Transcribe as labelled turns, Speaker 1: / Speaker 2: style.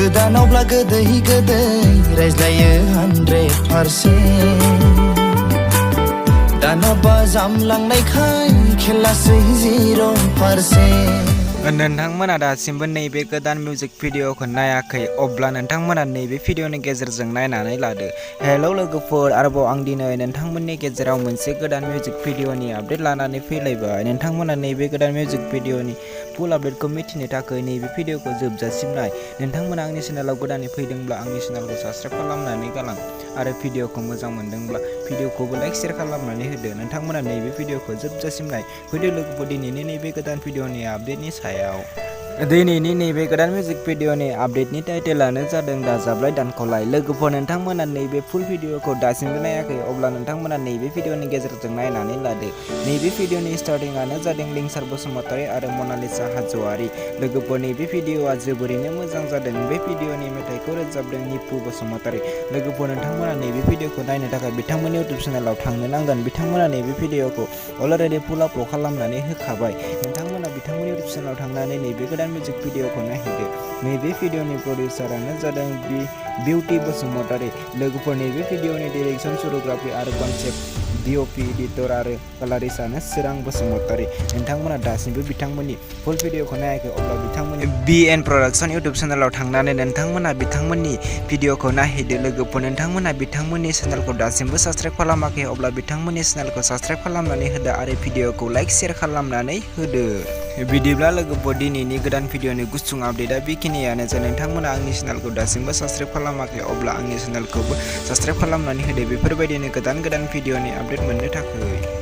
Speaker 1: गोदानावब्ला गोदै गोदै रायज्लायो 100%। दानाबा जामलांनायखाय खेलासै 0%।
Speaker 2: नोंथांमोना दासिमबो नैबे गोदान मिउजिक भिडिअखौ नायाखै अब्ला नोंथांमोना नैबे भिडिअनि गेजेरजों नायनानै लादो। हेलौ लोगोफोर, आरोबाव आं दिनै नोंथांमोननि गेजेराव मोनसे गोदान मिउजिक भिडिअनि आपडेट लानानै फैलायबाय। नोंथांमोना नैबे गोदान मिउजिक भिडिअनि फुल आपडेटखौ मिथिनो थाखाय नैबे भिडिअखौ जोबजासिम नाय। नोंथांमोना आंनि चेनेलाव गोदानै फैदोंब्ला आंनि चेनेलखौ साबस्क्राइब खालामनानै गालां आरो भिडिअखौ मोजां मोनदोंब्ला भिडिअखौबो लाइक शेयार खालामनानै होदो। नोंथांमोना नैबे भिडिअखौ जोबजासिम नाय। फैदो लोगोफोर दिनैनि नैबे गोदान भिडिअनि आपडेटनि सायाव। दिनैनि नैबे गोदान मिउजिक भिडिअनि आपडेटनि टाइटेलानो जादों दाजाबलाय दानख'लाय। लोगोफोर, नोंथांमोना नैबे फुल भिडिअखौ दासिमबो नायाखै अब्ला नोंथांमोना नैबे भिडिअनि गेजेरजों नायनानै लादो। नैबे भिडिअनि स्टार्टिंआनो जादों लिंसार बसुमतारी आरो मनालिसा हाज'वारी। लोगोफोर, नैबे भिडिअआ जोबोरैनो मोजां जादों। बे भिडिअनि मेथाइखौ रोजाबदों निपु बसुमतारी। लोगोफोर, नोंथांमोना नैबे भिडिअखौ नायनो थाखाय बिथांमोननि इउटुब चेनेलाव थांनो नांगोन। बिथांमोना नैबे भिडिअखौ अलरेडि फुल आपल'ड खालामनानै होखाबाय। नोंथांमोना बिथांमोननि इउटुब चेनेलाव थांनानै नैबे गोदान मिउजिक भिडिअखौ नायहैदो। नैबे भिडिअनि प्रडिउसारानो जादों बिउटि बसुमतारी। लोगोफोर, नैबे भिडिअनि डिरेक्सन, सुरुग्राफि आरो कनसेप्ट डिअपि एडिटर आरो कालारिस्टआनो सोरां बसुमतारी। नोंथांमोना दासिमबो बिथांमोननि फुल भिडिअखौ नायाखै अब्ला बिथांमोननि BN प्रडाक्शन इउटुब चेनेलाव थांनानै नोंथांमोना बिथांमोननि भिडिअखौ नायहैदो। लोगोफोर, नोंथांमोना बिथांमोननि चेनेलखौ दासिमबो साबस्क्राइब खालामाखै अब्ला बिथांमोननि चेनेलखौ साबस्क्राइब खालामनानै होदो आरो भिडिअखौ लाइक शेयार खालामनानै होदो। बिदिब्ला लोगोफोर, दिनैनि गोदान भिडिअनि गुसुं आपडेटआ बेखिनियानो। जे नोंथांमोना आंनि चेनेलखौ दासिमबो साबस्क्राइब खालामाखै अब्ला आंनि चेनेलखौबो साबस्क्राइब खालामनानै होदो बेफोरबायदिनो गोदान भिडिअनि आपडेट मोननो थाखाय।